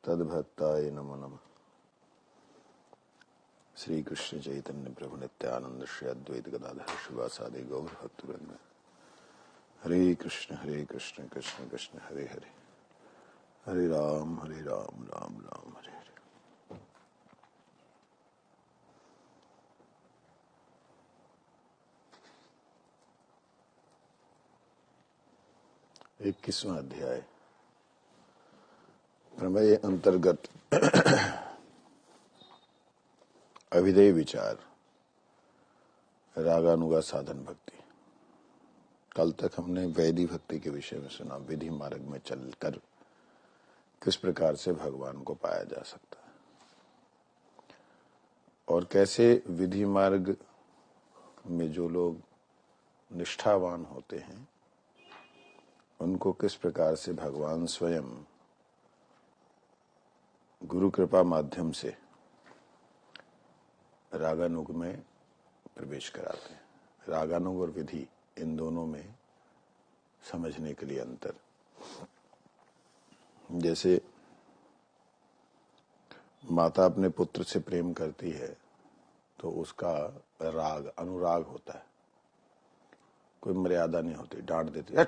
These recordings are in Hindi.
तद्भक्ताय नमो नमः। श्री कृष्ण चैतन्य प्रभु नित्यानंद श्री अद्वैत गदाधर शिवासादि गौर भक्तवृंद। हरे कृष्ण कृष्ण कृष्ण हरे हरे, हरे राम राम राम हरे हरे। 21वां अध्याय प्रमेय अंतर्गत अभिधेय विचार, रागानुगा साधन भक्ति। कल तक हमने वैदिक भक्ति के विषय में सुना, विधि मार्ग में चलकर किस प्रकार से भगवान को पाया जा सकता है और कैसे विधि मार्ग में जो लोग निष्ठावान होते हैं उनको किस प्रकार से भगवान स्वयं गुरु कृपा माध्यम से रागानुग में प्रवेश कराते हैं। रागानुग और विधि, इन दोनों में समझने के लिए अंतर। जैसे माता अपने पुत्र से प्रेम करती है तो उसका राग अनुराग होता है, कोई मर्यादा नहीं होती, डांट देती है,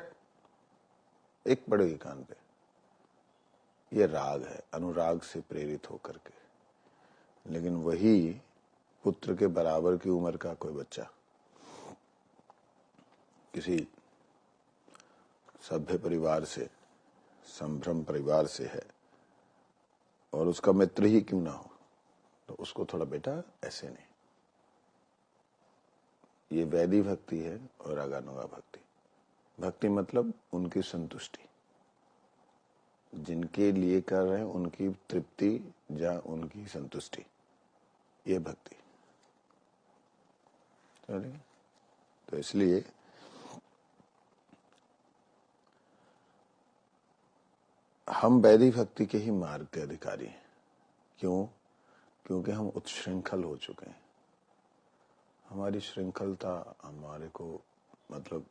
एक पड़ेगी कान पे, ये राग है, अनुराग से प्रेरित होकर के। लेकिन वही पुत्र के बराबर की उम्र का कोई बच्चा किसी सभ्य परिवार से, संभ्रम परिवार से है और उसका मित्र ही क्यों ना हो, तो उसको थोड़ा बेटा ऐसे नहीं। ये वैदिक भक्ति है और रागानुगा भक्ति। भक्ति मतलब उनकी संतुष्टि, जिनके लिए कर रहे हैं उनकी तृप्ति या उनकी संतुष्टि, ये भक्ति। तो इसलिए हम वैदिक भक्ति के ही मार्ग के अधिकारी हैं। क्यों? क्योंकि हम उत्श्रृंखल हो चुके हैं। हमारी श्रृंखलता हमारे को मतलब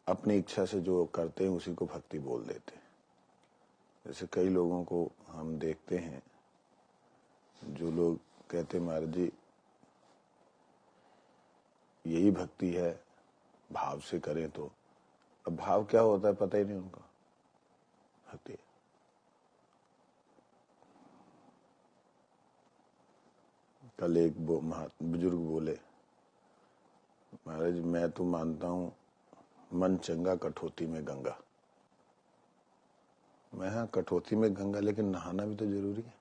अपनी इच्छा से जो करते हैं उसी को भक्ति बोल देते हैं। जैसे कई लोगों को हम देखते हैं जो लोग कहते महाराज जी यही भक्ति है, भाव से करें तो। अब भाव क्या होता है पता ही नहीं उनका। भक्ति कल एक बुजुर्ग बोले, महाराज मैं तो मानता हूं मन चंगा कठौती में गंगा। मैं हाँ कठौती में गंगा, लेकिन नहाना भी तो जरूरी है।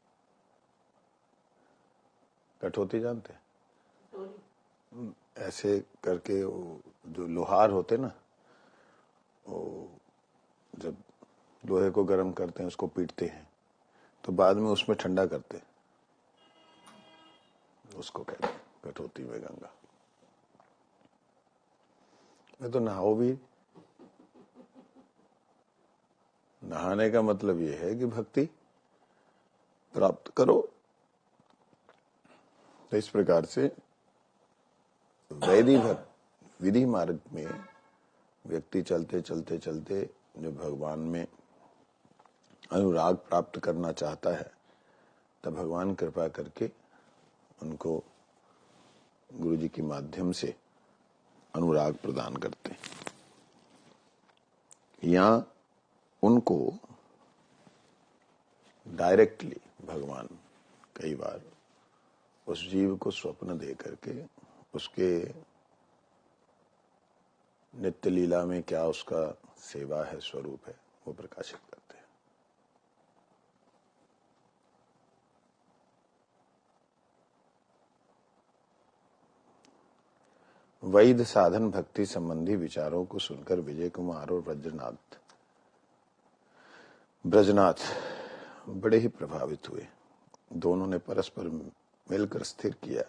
कठौती जानते हैं? ऐसे करके जो लोहार होते ना, वो जब लोहे को गर्म करते हैं उसको पीटते हैं तो बाद में उसमें ठंडा करते हैं, उसको कहते हैं कठौती में गंगा। मैं तो नहाओ भी। नहाने का मतलब यह है कि भक्ति प्राप्त करो। तो इस प्रकार से वैदिक विधि मार्ग में व्यक्ति चलते चलते चलते जो भगवान में अनुराग प्राप्त करना चाहता है, तब भगवान कृपा करके उनको गुरु जी के माध्यम से अनुराग प्रदान करते हैं। या उनको डायरेक्टली भगवान कई बार उस जीव को स्वप्न दे करके उसके नित्य लीला में क्या उसका सेवा है, स्वरूप है, वो प्रकाशित करते हैं। वैध साधन भक्ति संबंधी विचारों को सुनकर विजय कुमार और ब्रजनाथ बड़े ही प्रभावित हुए। दोनों ने परस्पर मिलकर स्थिर किया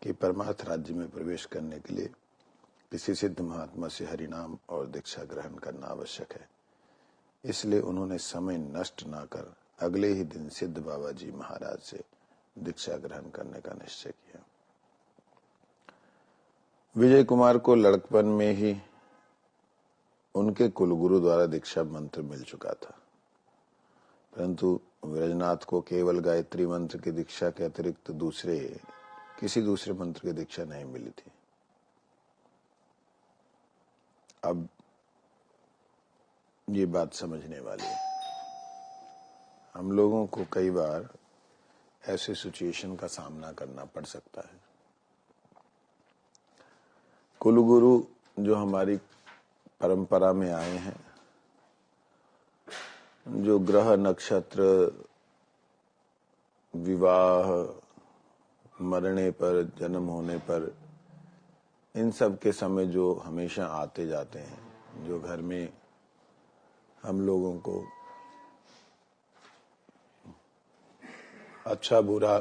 कि परमार्थ राज्य में प्रवेश करने के लिए किसी सिद्ध महात्मा से हरिनाम और दीक्षा ग्रहण करना आवश्यक है। इसलिए उन्होंने समय नष्ट न कर अगले ही दिन सिद्ध बाबा जी महाराज से दीक्षा ग्रहण करने का निश्चय किया। विजय कुमार को लड़कपन में ही उनके कुलगुरु द्वारा दीक्षा मंत्र मिल चुका था। परंतु ब्रजनाथ को केवल गायत्री मंत्र की दीक्षा के अतिरिक्त किसी दूसरे मंत्र की दीक्षा नहीं मिली थी। अब ये बात समझने वाली है। हम लोगों को कई बार ऐसे सिचुएशन का सामना करना पड़ सकता है। कुलगुरु जो हमारी परंपरा में आए हैं, जो ग्रह नक्षत्र विवाह मरने पर जन्म होने पर इन सब के समय जो हमेशा आते जाते हैं, जो घर में हम लोगों को अच्छा बुरा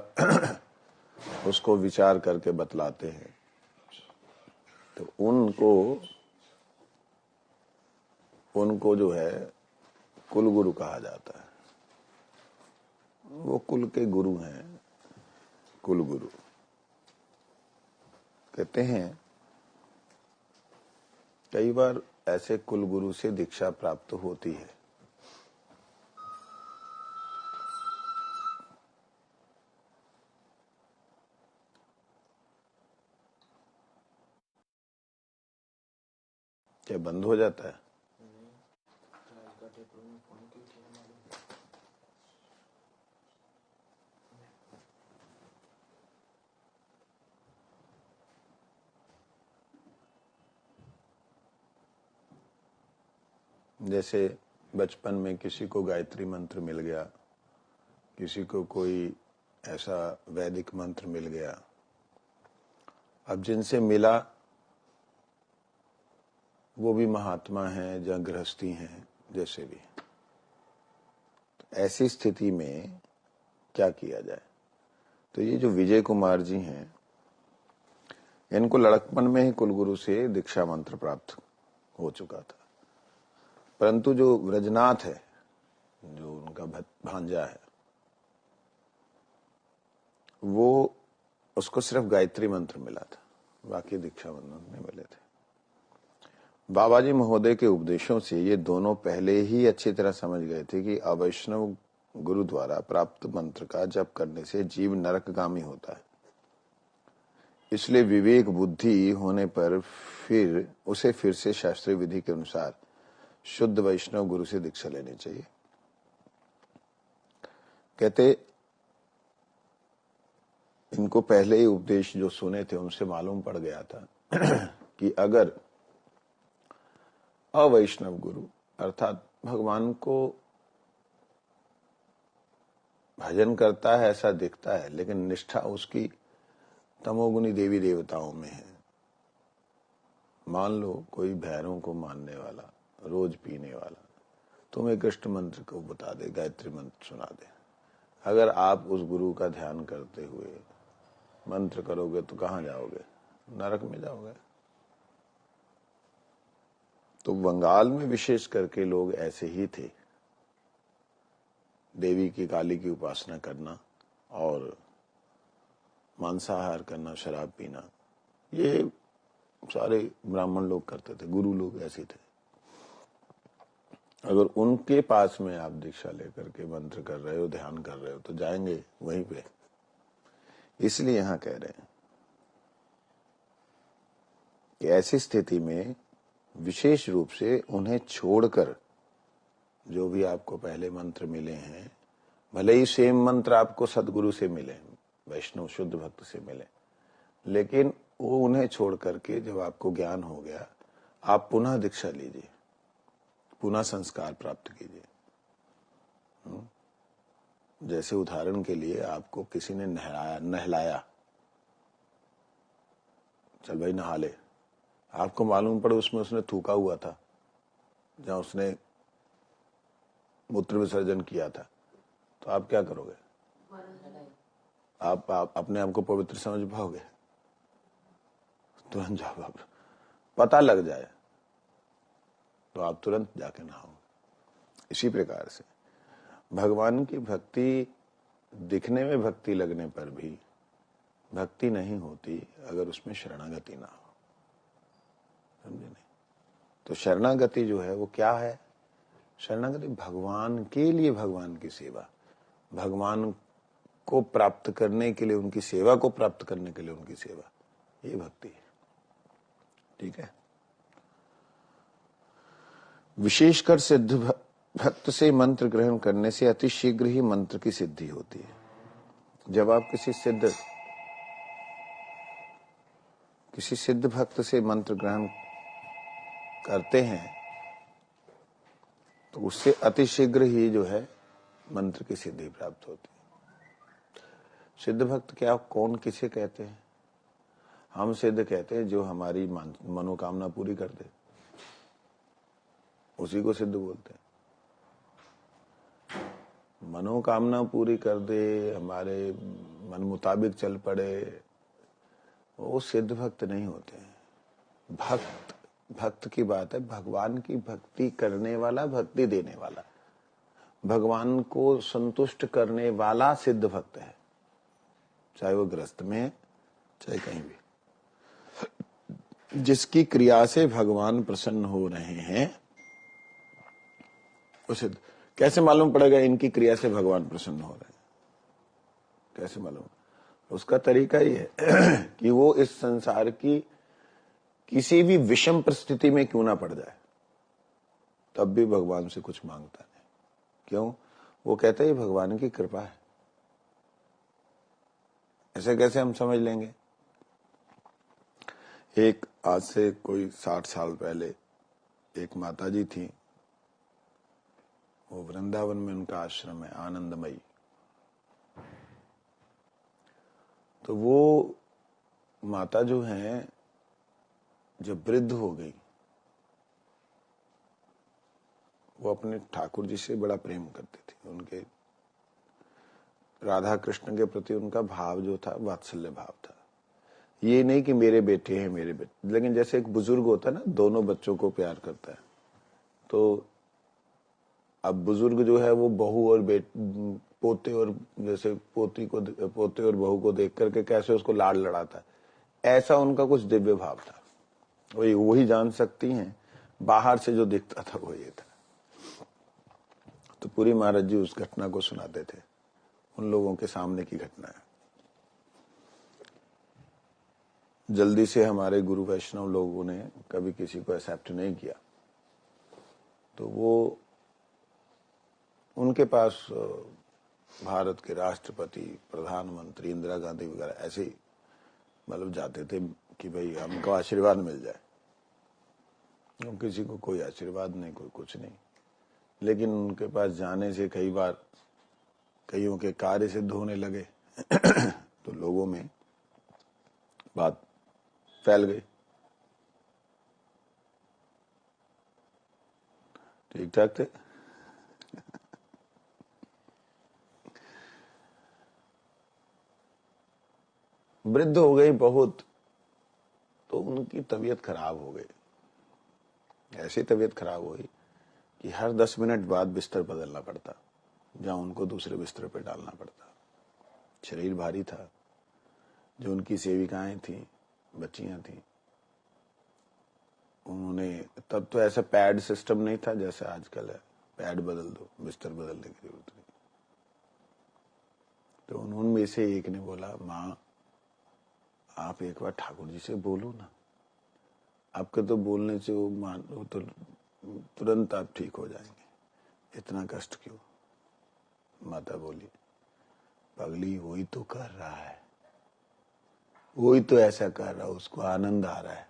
उसको विचार करके बतलाते हैं, तो उनको जो है कुलगुरु कहा जाता है। वो कुल के गुरु हैं, कुलगुरु कहते हैं। कई बार ऐसे कुलगुरु से दीक्षा प्राप्त होती है। क्या बंद हो जाता है? जैसे बचपन में किसी को गायत्री मंत्र मिल गया, किसी को कोई ऐसा वैदिक मंत्र मिल गया। अब जिनसे मिला वो भी महात्मा हैं या गृहस्थी हैं, जैसे भी। तो ऐसी स्थिति में क्या किया जाए? तो ये जो विजय कुमार जी हैं, इनको लड़कपन में ही कुलगुरु से दीक्षा मंत्र प्राप्त हो चुका था। परंतु जो ब्रजनाथ है, जो उनका भांजा है, वो उसको सिर्फ गायत्री मंत्र मिला था, बाकी दीक्षा मंत्र नहीं मिले थे। बाबा जी महोदय के उपदेशों से ये दोनों पहले ही अच्छी तरह समझ गए थे कि अवैष्णव गुरु द्वारा प्राप्त मंत्र का जप करने से जीव नरकगामी होता है। इसलिए विवेक बुद्धि होने पर उसे फिर से शास्त्रीय विधि के अनुसार शुद्ध वैष्णव गुरु से दीक्षा लेनी चाहिए। कहते इनको पहले ही उपदेश जो सुने थे उनसे मालूम पड़ गया था कि अगर अवैष्णव गुरु अर्थात भगवान को भजन करता है ऐसा दिखता है, लेकिन निष्ठा उसकी तमोगुनी देवी देवताओं में है। मान लो कोई भैरवों को मानने वाला, रोज पीने वाला, तुम्हें कृष्ण मंत्र को बता दे, गायत्री मंत्र सुना दे। अगर आप उस गुरु का ध्यान करते हुए मंत्र करोगे तो कहां जाओगे? नरक में जाओगे। तो बंगाल में विशेष करके लोग ऐसे ही थे। देवी की काली की उपासना करना और मांसाहार करना, शराब पीना, ये सारे ब्राह्मण लोग करते थे, गुरु लोग ऐसे थे। अगर उनके पास में आप दीक्षा लेकर के मंत्र कर रहे हो, ध्यान कर रहे हो, तो जाएंगे वहीं पे। इसलिए यहां कह रहे हैं कि ऐसी स्थिति में विशेष रूप से उन्हें छोड़कर जो भी आपको पहले मंत्र मिले हैं, भले ही सेम मंत्र आपको सदगुरु से मिले, वैष्णव शुद्ध भक्त से मिले, लेकिन वो उन्हें छोड़ करके जब आपको ज्ञान हो गया, आप पुनः दीक्षा लीजिए, पुनः संस्कार प्राप्त कीजिए। जैसे उदाहरण के लिए आपको किसी ने नहलाया, चल भाई नहा ले, आपको मालूम पड़े उसमें उसने थूका हुआ था, जहां उसने मूत्र विसर्जन किया था, तो आप क्या करोगे? आप अपने आप को पवित्र समझ पाओगे? तुरंत जवाब पता लग जाए तो आप तुरंत जाके नहाओ। इसी प्रकार से भगवान की भक्ति, दिखने में भक्ति लगने पर भी भक्ति नहीं होती अगर उसमें शरणागति ना हो। समझे नहीं? तो शरणागति जो है वो क्या है? शरणागति भगवान के लिए, भगवान की सेवा, भगवान को प्राप्त करने के लिए, उनकी सेवा को प्राप्त करने के लिए उनकी सेवा, ये भक्ति है। ठीक है। विशेषकर सिद्ध भक्त से मंत्र ग्रहण करने से अति शीघ्र ही मंत्र की सिद्धि होती है। जब आप किसी सिद्ध भक्त से मंत्र ग्रहण करते हैं तो उससे अति शीघ्र ही जो है मंत्र की सिद्धि प्राप्त होती है। सिद्ध भक्त क्या, कौन किसे कहते हैं? हम सिद्ध कहते हैं जो हमारी मनोकामना पूरी कर दे, उसी को सिद्ध बोलते हैं। मनोकामना पूरी कर दे, हमारे मन मुताबिक चल पड़े, वो सिद्ध भक्त नहीं होते हैं। भक्त की बात है, भगवान की भक्ति करने वाला, भक्ति देने वाला, भगवान को संतुष्ट करने वाला सिद्ध भक्त है, चाहे वो गृहस्थ में है चाहे कहीं भी। जिसकी क्रिया से भगवान प्रसन्न हो रहे हैं वो सिद्ध। कैसे मालूम पड़ेगा इनकी क्रिया से भगवान प्रसन्न हो रहे हैं? कैसे मालूम? उसका तरीका ये है कि वो इस संसार की किसी भी विषम परिस्थिति में क्यों ना पड़ जाए, तब भी भगवान से कुछ मांगता नहीं। क्यों? वो कहता है ये भगवान की कृपा है। ऐसे कैसे हम समझ लेंगे? एक आज से कोई 60 साल पहले एक माताजी थी, वो वृंदावन में उनका आश्रम है, आनंदमयी। तो वो माता जो है, जब वृद्ध हो गई, वो अपने ठाकुर जी से बड़ा प्रेम करती थी। उनके राधा कृष्ण के प्रति उनका भाव जो था, वात्सल्य भाव था। ये नहीं कि मेरे बेटे हैं, मेरे बेटे, लेकिन जैसे एक बुजुर्ग होता है ना, दोनों बच्चों को प्यार करता है, तो अब बुजुर्ग जो है वो बहू और पोते और जैसे पोते और बहू को देख करके कैसे उसको लाड लड़ाता है, ऐसा उनका कुछ दिव्य भाव था। वही जान सकती हैं, बाहर से जो दिखता था वो ये था। तो पूरी महाराज जी उस घटना को सुनाते थे, उन लोगों के सामने की घटना है। जल्दी से हमारे गुरु वैष्णव लोगों ने कभी किसी को एक्सेप्ट नहीं किया, तो वो उनके पास भारत के राष्ट्रपति, प्रधानमंत्री, इंदिरा गांधी वगैरह ऐसे ही मतलब जाते थे कि भाई हमको आशीर्वाद मिल जाए। किसी को कोई आशीर्वाद नहीं, कोई कुछ नहीं। लेकिन उनके पास जाने से कई बार कईयों के कार्य सिद्ध होने लगे तो लोगों में बात फैल गई। ठीक ठाक थे। वृद्ध हो गई बहुत, तो उनकी तबीयत खराब हो गई। ऐसी तबीयत खराब हुई कि हर 10 मिनट बाद बिस्तर बदलना पड़ता, जहां उनको दूसरे बिस्तर पे डालना पड़ता। शरीर भारी था। जो उनकी सेविकाएं थी, बच्चियां थी, उन्होंने, तब तो ऐसा पैड सिस्टम नहीं था जैसे आजकल है, पैड बदल दो, बिस्तर बदलने की जरूरत नहीं। तो उनमें से एक ने बोला, माँ आप एक बार ठाकुर जी से बोलो ना, आपके तो बोलने से वो तो तुरंत आप ठीक हो जाएंगे, इतना कष्ट क्यों? माता बोली, पगली वही तो कर रहा है, वही तो ऐसा कर रहा है, उसको आनंद आ रहा है,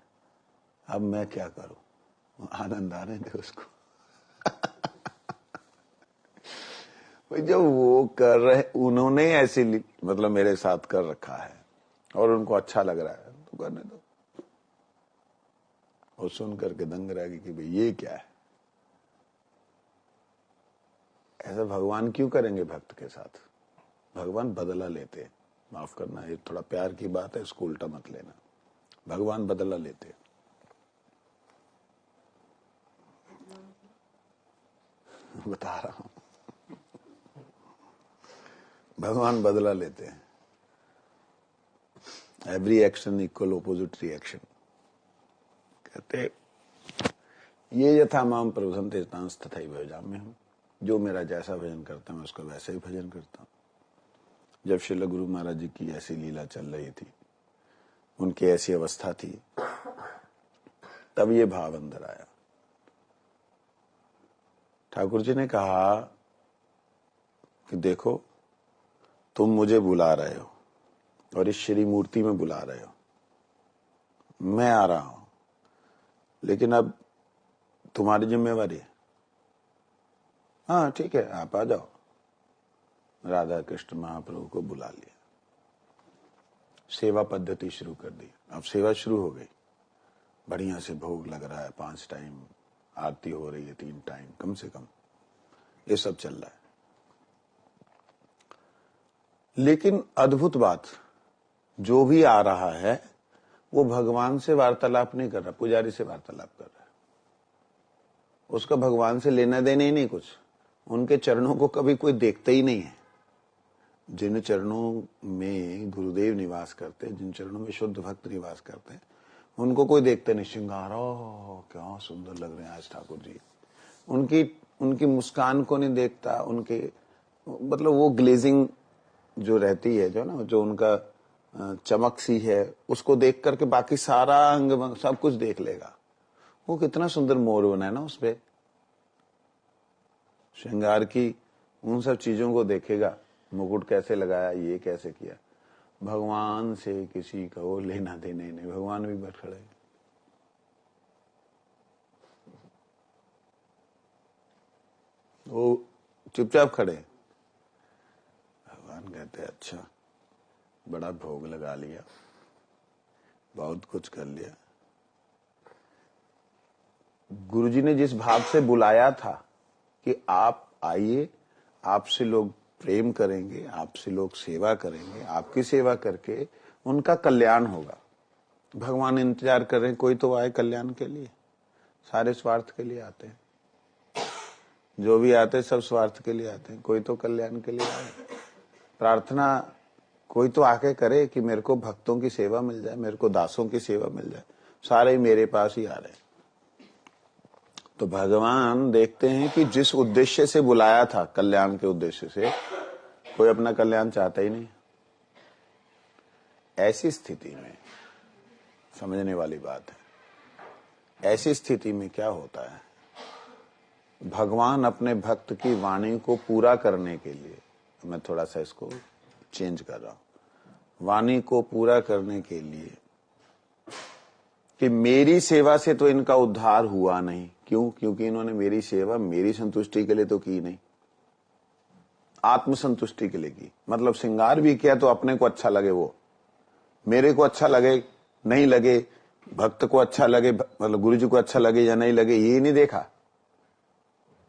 अब मैं क्या करूं? आनंद आने दे उसको। भाई जब वो कर रहे, उन्होंने ऐसी मतलब मेरे साथ कर रखा है और उनको अच्छा लग रहा है तो करने दो। और सुन करके दंग रहेगी कि भाई ये क्या है? ऐसा भगवान क्यों करेंगे भक्त के साथ? भगवान बदला लेते हैं। माफ करना, ये थोड़ा प्यार की बात है, इसको उल्टा मत लेना। भगवान बदला लेते हैं। बता रहा हूं, भगवान बदला लेते हैं। Every action equal opposite reaction. कहते ये यथा माम प्रभुसम तेजतांस तथा भजाम्य हूँ। जो मेरा जैसा भजन करता हूँ उसका वैसा ही भजन करता हूँ। जब श्रील गुरु महाराज जी की ऐसी लीला चल रही थी, उनकी ऐसी अवस्था थी, तब ये भाव अंदर आया। ठाकुर जी ने कहा कि देखो, तुम मुझे बुला रहे हो और इस श्री मूर्ति में बुला रहे हो, मैं आ रहा हूं, लेकिन अब तुम्हारी जिम्मेवारी है। हाँ ठीक है, आप आ जाओ। राधा कृष्ण महाप्रभु को बुला लिया, सेवा पद्धति शुरू कर दी। अब सेवा शुरू हो गई, बढ़िया से भोग लग रहा है, 5 टाइम आरती हो रही है, 3 टाइम कम से कम, ये सब चल रहा है। लेकिन अद्भुत बात, जो भी आ रहा है वो भगवान से वार्तालाप नहीं कर रहा, पुजारी से वार्तालाप कर रहा है। उसका भगवान से लेना देना ही नहीं कुछ। उनके चरणों को कभी कोई देखता ही नहीं है। जिन चरणों में गुरुदेव निवास करते हैं, जिन चरणों में शुद्ध भक्त निवास करते हैं, उनको कोई देखते नहीं। श्रृंगार, क्या सुंदर लग रहे हैं आज ठाकुर जी। उनकी मुस्कान को नहीं देखता, उनके मतलब वो ग्लेजिंग जो रहती है, जो उनका चमक सी है, उसको देख करके बाकी सारा अंग सब कुछ देख लेगा। वो कितना सुंदर मोर बना है ना उसपे, श्रृंगार की उन सब चीजों को देखेगा, मुकुट कैसे लगाया, ये कैसे किया। भगवान से किसी का वो लेना देना ही नहीं। भगवान भी बैठ खड़े, वो चुपचाप खड़े। भगवान कहते अच्छा, बड़ा भोग लगा लिया, बहुत कुछ कर लिया। गुरुजी ने जिस भाव से बुलाया था कि आप आइए, आपसे लोग प्रेम करेंगे, आपसे लोग सेवा करेंगे, आपकी सेवा करके उनका कल्याण होगा। भगवान इंतजार कर रहे हैं, कोई तो आए कल्याण के लिए। सारे स्वार्थ के लिए आते हैं, जो भी आते हैं सब स्वार्थ के लिए आते हैं, कोई तो कल्याण के लिए आए। प्रार्थना कोई तो आके करे कि मेरे को भक्तों की सेवा मिल जाए, मेरे को दासों की सेवा मिल जाए। सारे मेरे पास ही आ रहे हैं। तो भगवान देखते हैं कि जिस उद्देश्य से बुलाया था, कल्याण के उद्देश्य से, कोई अपना कल्याण चाहता ही नहीं। ऐसी स्थिति में समझने वाली बात है, ऐसी स्थिति में क्या होता है, भगवान अपने भक्त की वाणी को पूरा करने के लिए, मैं थोड़ा सा इसको चेंज कर रहा हूं, वाणी को पूरा करने के लिए कि मेरी सेवा से तो इनका उद्धार हुआ नहीं। क्यों? क्योंकि इन्होंने मेरी सेवा मेरी संतुष्टि के लिए तो की नहीं, आत्मसंतुष्टि के लिए की। मतलब श्रृंगार भी किया तो अपने को अच्छा लगे, वो मेरे को अच्छा लगे नहीं लगे, भक्त को अच्छा लगे, मतलब गुरु जी को अच्छा लगे या नहीं लगे, ये नहीं देखा।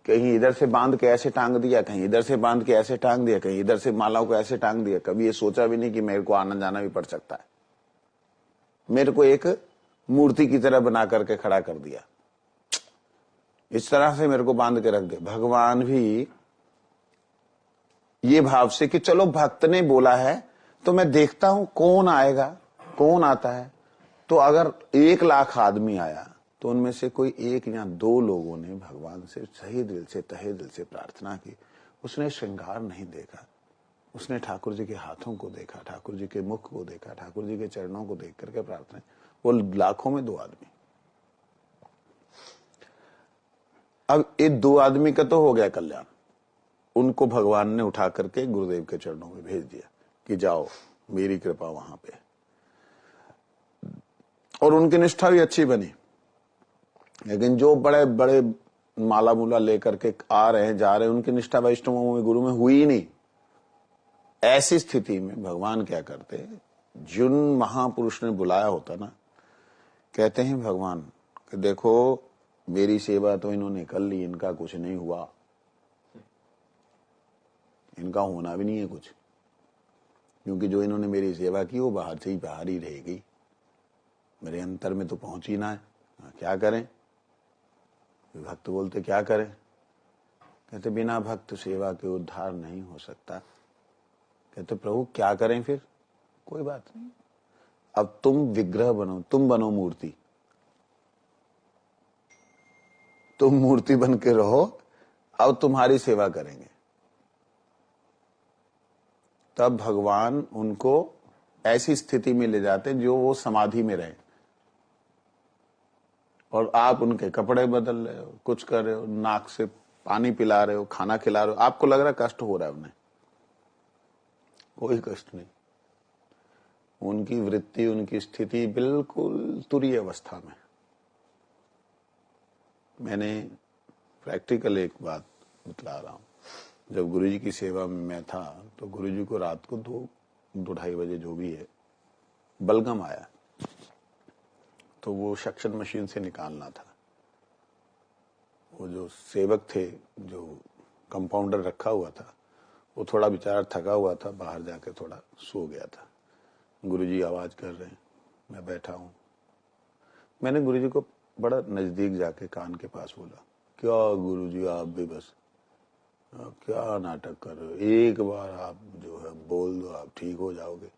कहीं इधर से बांध के ऐसे टांग दिया, कहीं इधर से बांध के ऐसे टांग दिया, कहीं इधर से मालाओं को ऐसे टांग दिया। कभी ये सोचा भी नहीं कि मेरे को आना जाना भी पड़ सकता है। मेरे को एक मूर्ति की तरह बना करके खड़ा कर दिया, इस तरह से मेरे को बांध के रख दिया। भगवान भी ये भाव से कि चलो भक्त ने बोला है तो मैं देखता हूं कौन आएगा, कौन आता है। तो अगर 1 लाख आदमी आया तो उनमें से कोई 1 या 2 लोगों ने भगवान से सही दिल से, तहे दिल से प्रार्थना की। उसने श्रृंगार नहीं देखा, उसने ठाकुर जी के हाथों को देखा, ठाकुर जी के मुख को देखा, ठाकुर जी के चरणों को देख करके प्रार्थना। वो लाखों में 2 आदमी। अब ये 2 आदमी का तो हो गया कल्याण। उनको भगवान ने उठा करके गुरुदेव के चरणों में भेज दिया कि जाओ, मेरी कृपा वहां पे। और उनकी निष्ठा भी अच्छी बनी। लेकिन जो बड़े बड़े माला मूला लेकर के आ रहे हैं, जा रहे हैं, उनकी निष्ठा वैष्णवों में, गुरु में हुई ही नहीं। ऐसी स्थिति में भगवान क्या करते हैं, जिन महापुरुष ने बुलाया होता ना, कहते हैं भगवान कि देखो मेरी सेवा तो इन्होंने कर ली, इनका कुछ नहीं हुआ, इनका होना भी नहीं है कुछ, क्योंकि जो इन्होंने मेरी सेवा की वो बाहर से ही बाहर ही रह गई, मेरे अंतर में तो पहुंच ही ना है। क्या करें? भक्त बोलते क्या करें? कहते बिना भक्त सेवा के उद्धार नहीं हो सकता। कहते प्रभु क्या करें फिर? कोई बात नहीं, अब तुम विग्रह बनो, तुम बनो मूर्ति। तुम मूर्ति बन के रहो, अब तुम्हारी सेवा करेंगे। तब भगवान उनको ऐसी स्थिति में ले जाते जो वो समाधि में रहे, और आप उनके कपड़े बदल रहे हो, कुछ कर रहे हो, नाक से पानी पिला रहे हो, खाना खिला रहे हो, आपको लग रहा है कष्ट हो रहा है उन्हें। कोई कष्ट नहीं। उनकी वृत्ति, उनकी स्थिति बिल्कुल तुरीय अवस्था में। मैंने प्रैक्टिकल एक बात बतला रहा हूं। जब गुरुजी की सेवा में मैं था तो गुरुजी को रात को 2-2:30 बजे जो भी है बलगम आया, तो वो सक्शन मशीन से निकालना था। वो जो सेवक थे, जो कंपाउंडर रखा हुआ था, वो थोड़ा बेचारा थका हुआ था, बाहर जाके थोड़ा सो गया था। गुरुजी आवाज कर रहे हैं, मैं बैठा हूं। मैंने गुरुजी को बड़ा नजदीक जाके कान के पास बोला, क्या गुरुजी आप भी बस क्या नाटक कर रहे हो, एक बार आप जो है बोल दो, आप ठीक हो जाओगे।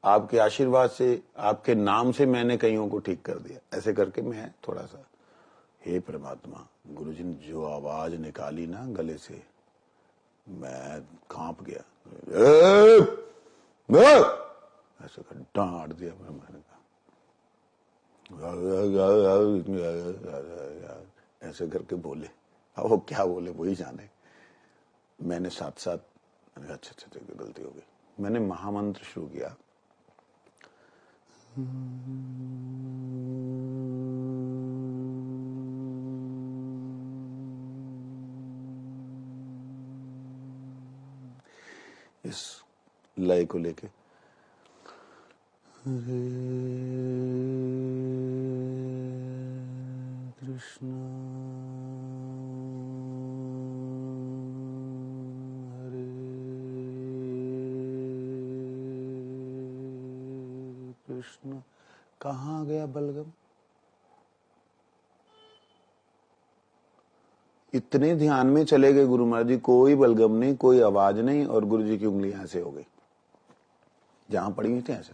आपके आशीर्वाद से, आपके नाम से मैंने कईयों को ठीक कर दिया। ऐसे करके मैं थोड़ा सा, हे परमात्मा, गुरुजी ने जो आवाज निकाली ना गले से, मैं कांप गया। ऐसे कर डांट दिया। मैंने कहा ऐसे करके बोले। अब वो क्या बोले वही जाने। मैंने साथ साथ अच्छा गलती हो गई। मैंने महामंत्र शुरू किया, इस लय को लेके, हरे कृष्ण हरे कृष्ण। कहाँ गया बलगम? इतने ध्यान में चले गए गुरु महाराज जी, कोई बलगम नहीं, कोई आवाज नहीं, और गुरु जी की उंगलियां ऐसे हो गई जहां पड़ी हुई थी ऐसे।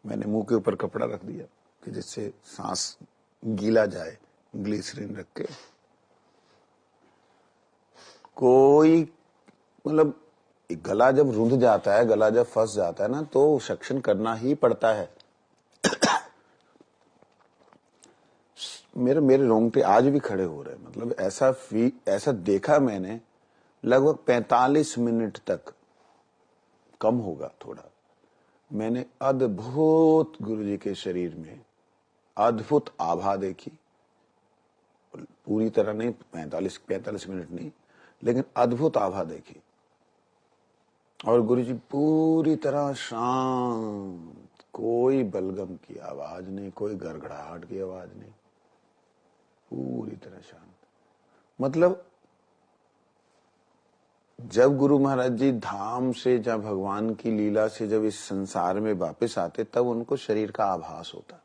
मैंने मुंह के ऊपर कपड़ा रख दिया कि जिससे सांस गीला जाए, ग्लिसरीन रख के। कोई मतलब गला जब रुंध जाता है, गला जब फंस जाता है ना, तो सक्शन करना ही पड़ता है। मेरे रोंगटे आज भी खड़े हो रहे हैं। मतलब ऐसा देखा मैंने लगभग 45 मिनट तक, कम होगा थोड़ा। मैंने अद्भुत गुरुजी के शरीर में अद्भुत आभा देखी। पूरी तरह नहीं, 45 मिनट नहीं, लेकिन अद्भुत आभा देखी। और गुरुजी पूरी तरह शांत, कोई बलगम की आवाज नहीं, कोई गड़गड़ाहट की आवाज नहीं, पूरी तरह शांत। मतलब जब गुरु महाराज जी धाम से, जब भगवान की लीला से जब इस संसार में वापस आते, तब उनको शरीर का आभास होता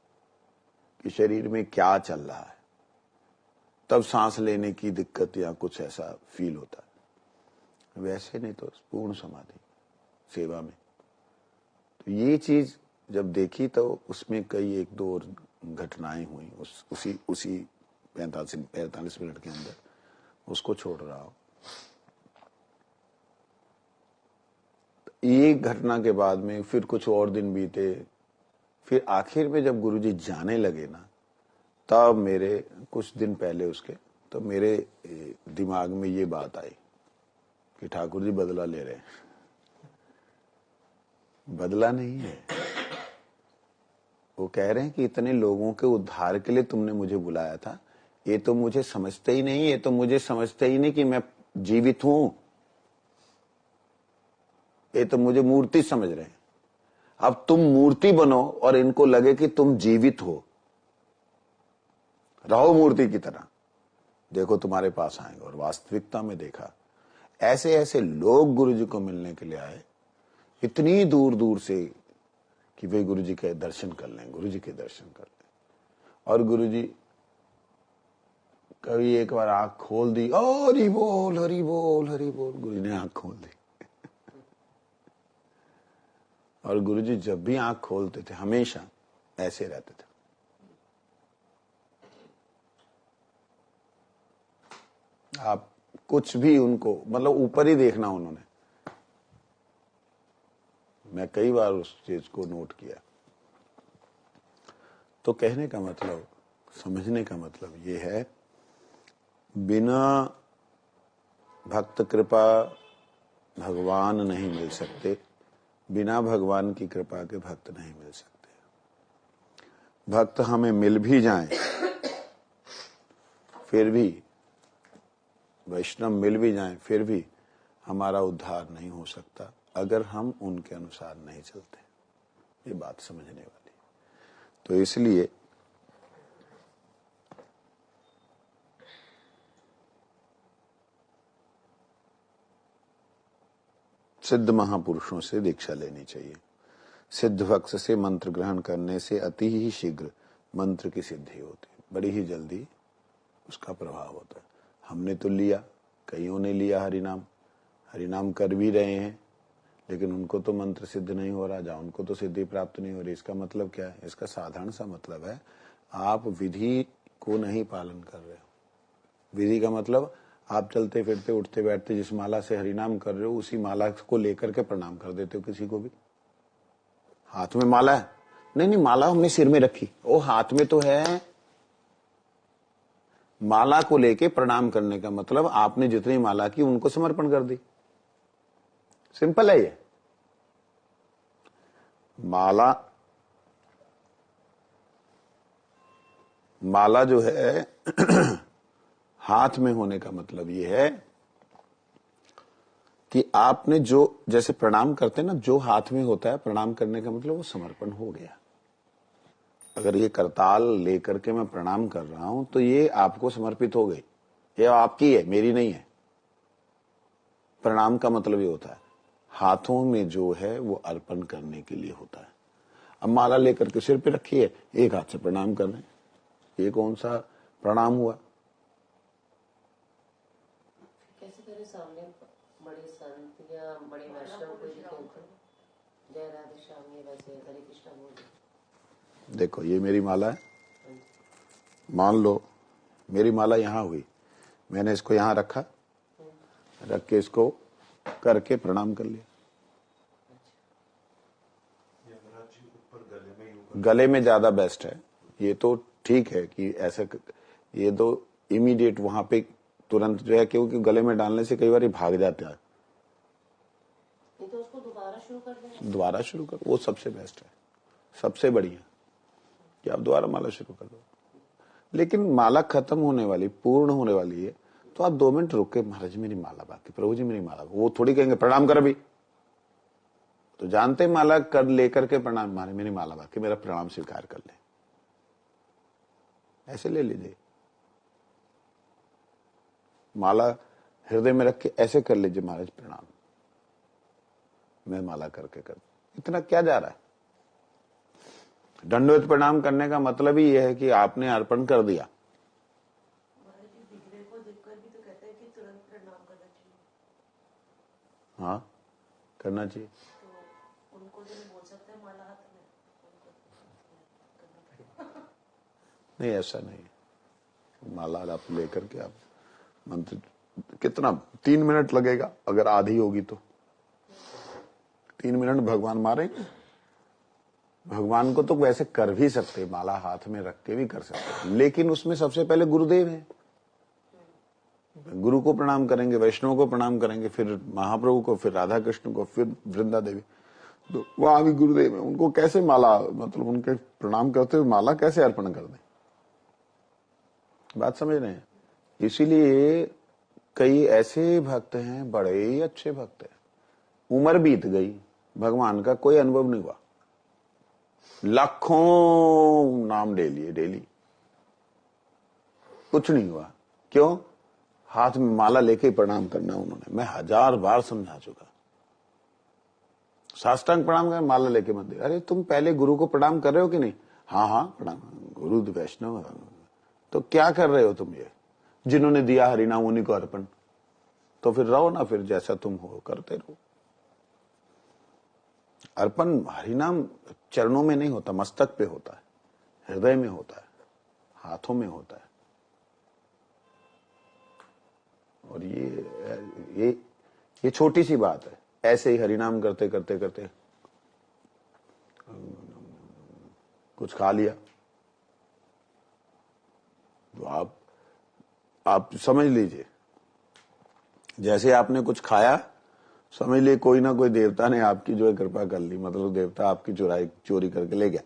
कि शरीर में क्या चल रहा है। तब सांस लेने की दिक्कत या कुछ ऐसा फील होता है। वैसे नहीं तो पूर्ण समाधि सेवा में। तो ये चीज जब देखी तो उसमें कई 1-2 और घटनाएं हुई उसी 45 मिनट के अंदर। उसको छोड़ रहा हूं। एक घटना के बाद में फिर कुछ और दिन बीते। फिर आखिर में जब गुरुजी जाने लगे ना, तब मेरे कुछ दिन पहले उसके, तो मेरे दिमाग में ये बात आई कि ठाकुर जी बदला ले रहे हैं। बदला नहीं है, वो कह रहे हैं कि इतने लोगों के उद्धार के लिए तुमने मुझे बुलाया था, ये तो मुझे समझते ही नहीं, ये तो मुझे समझते ही नहीं कि मैं जीवित हूं, ये तो मुझे मूर्ति समझ रहे हैं। अब तुम मूर्ति बनो और इनको लगे कि तुम जीवित हो, रहो मूर्ति की तरह, देखो तुम्हारे पास आएंगे। और वास्तविकता में देखा, ऐसे ऐसे लोग गुरु जी को मिलने के लिए आए, इतनी दूर दूर से, कि वे गुरु जी के दर्शन कर लें, गुरु जी के दर्शन कर लें। और गुरु जी कभी एक बार आंख खोल दी, हरि बोल हरि बोल हरि बोल, गुरु जी ने आंख खोल दी। और गुरु जी जब भी आंख खोलते थे हमेशा ऐसे रहते थे। आप कुछ भी उनको मतलब ऊपर ही देखना उन्होंने। मैं कई बार उस चीज को नोट किया। तो कहने का मतलब, समझने का मतलब ये है, बिना भक्त कृपा भगवान नहीं मिल सकते, बिना भगवान की कृपा के भक्त नहीं मिल सकते। भक्त हमें मिल भी जाएं, फिर भी वैष्णव मिल भी जाएं, फिर भी हमारा उद्धार नहीं हो सकता अगर हम उनके अनुसार नहीं चलते। ये बात समझने वाली। तो इसलिए सिद्ध महापुरुषों से दीक्षा लेनी चाहिए। सिद्ध भक्त से मंत्र ग्रहण करने से अति ही शीघ्र मंत्र की सिद्धि होती है, बड़ी ही जल्दी उसका प्रभाव होता है। हमने तो लिया, कईयों ने लिया हरिनाम, हरिनाम कर भी रहे हैं, लेकिन उनको तो मंत्र सिद्ध नहीं हो रहा, जहाँ उनको तो सिद्धि प्राप्त नहीं हो रही। इसका मतलब क्या है? इसका साधारण सा मतलब है, आप विधि को नहीं पालन कर रहे हो। विधि का मतलब आप चलते फिरते उठते बैठते जिस माला से हरिनाम कर रहे हो, उसी माला को लेकर के प्रणाम कर देते हो किसी को भी। हाथ में माला है, नहीं नहीं माला हमने सिर में रखी, वो हाथ में तो है। माला को लेके प्रणाम करने का मतलब आपने जितनी माला की उनको समर्पण कर दी। सिंपल है ये। माला जो है हाथ में होने का मतलब ये है कि आपने जो, जैसे प्रणाम करते हैं ना, जो हाथ में होता है प्रणाम करने का मतलब वो समर्पण हो गया। अगर ये करताल लेकर के मैं प्रणाम कर रहा हूं तो ये आपको समर्पित हो गई, ये आपकी है, मेरी नहीं है। प्रणाम का मतलब ये होता है, हाथों में जो है वो अर्पण करने के लिए होता है। अब माला लेकर के सिर पे रखी है, एक हाथ से प्रणाम कर रहे हैं, ये कौन सा प्रणाम हुआ? कैसे तेरे सामने बड़े संत या बड़े वैष्णव कोई दिखे, जय राधे श्याम, ये वैसे हरे कृष्णा बोल। देखो ये मेरी माला है, मान लो मेरी माला यहां हुई, मैंने इसको यहां रखा, रख के इसको करके प्रणाम कर लिया। गले में ज्यादा बेस्ट है। ये तो ठीक है कि ऐसा, ये तो इमीडिएट वहां पे तुरंत जो है, क्योंकि गले में डालने से कई बार भाग जाता है। तो उसको दोबारा शुरू कर दें। दोबारा शुरू कर, वो सबसे बेस्ट है, सबसे बढ़िया कि आप दोबारा माला शुरू कर दो। लेकिन माला खत्म होने वाली, पूर्ण होने वाली है, तो आप 2 मिनट रुक के, महाराज मेरी माला बाकी, प्रभु जी मेरी माला, वो थोड़ी कहेंगे प्रणाम कर अभी। तो जानते माला कर लेकर के प्रणाम, महाराज मेरी माला बाकी, मेरा प्रणाम स्वीकार कर ले, ऐसे ले लीजिए। माला हृदय में रख के ऐसे कर लीजिए, महाराज प्रणाम, मैं माला करके कर, इतना क्या जा रहा है? दंडवत प्रणाम करने का मतलब ही यह है कि आपने अर्पण कर दिया। हाँ करना चाहिए। तो उनको तो नहीं बोल सकते माला हाथ में, नहीं ऐसा नहीं, माला आप लेकर के आप मंत्र, कितना 3 मिनट लगेगा, अगर आधी होगी तो 3 मिनट भगवान मारेंगे। भगवान को तो वैसे कर भी सकते, माला हाथ में रख के भी कर सकते, लेकिन उसमें सबसे पहले गुरुदेव है, गुरु को प्रणाम करेंगे, वैष्णव को प्रणाम करेंगे, फिर महाप्रभु को, फिर राधा कृष्ण को, फिर वृंदा देवी, तो वहां भी गुरुदेव है। उनको कैसे माला, मतलब उनके प्रणाम करते हुए माला कैसे अर्पण कर दें? बात समझ रहे हैं? इसीलिए कई ऐसे भक्त हैं, बड़े ही अच्छे भक्त हैं, उम्र बीत गई, भगवान का कोई अनुभव नहीं हुआ, लाखों नाम ले लिए डेली, कुछ नहीं हुआ। क्यों? हाथ में माला लेके प्रणाम करना उन्होंने, मैं 1000 बार समझा चुका। साष्टांग प्रणाम कर, माला लेके मत दे। अरे तुम पहले गुरु को प्रणाम कर रहे हो कि नहीं? हाँ हाँ प्रणाम, गुरु वैष्णव, तो क्या कर रहे हो तुम? ये जिन्होंने दिया हरिनाम उन्हीं को अर्पण, तो फिर रहो ना, फिर जैसा तुम हो करते रहो। अर्पण हरिनाम चरणों में नहीं होता, मस्तक पे होता है, हृदय में होता है, हाथों में होता है। और ये छोटी सी बात है। ऐसे ही हरिनाम करते करते करते कुछ खा लिया तो आप समझ लीजिए, जैसे आपने कुछ खाया, समझ लिए कोई ना कोई देवता ने आपकी जो है कृपा कर ली, मतलब देवता आपकी चोरी करके ले गया।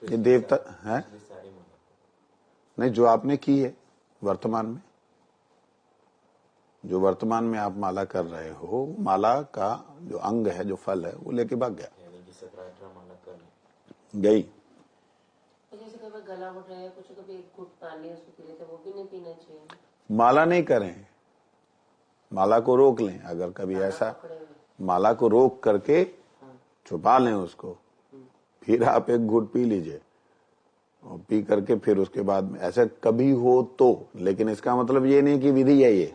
ये देवता है नहीं, जो आपने की है वर्तमान में, जो वर्तमान में आप माला कर रहे हो, माला का जो अंग है, जो फल है, वो लेके भाग गया, गई। जैसे कभी गला उठ रहा है कुछ, कभी एक घुट पानी उसको पी लेते, वो भी नहीं पीना चाहिए। माला नहीं करें, माला को रोक लें। अगर कभी ऐसा माला को रोक करके छुपा लें उसको, फिर आप एक घुट पी लीजिए और पी करके फिर उसके बाद में ऐसा कभी हो तो, लेकिन इसका मतलब ये नहीं कि विधि है, ये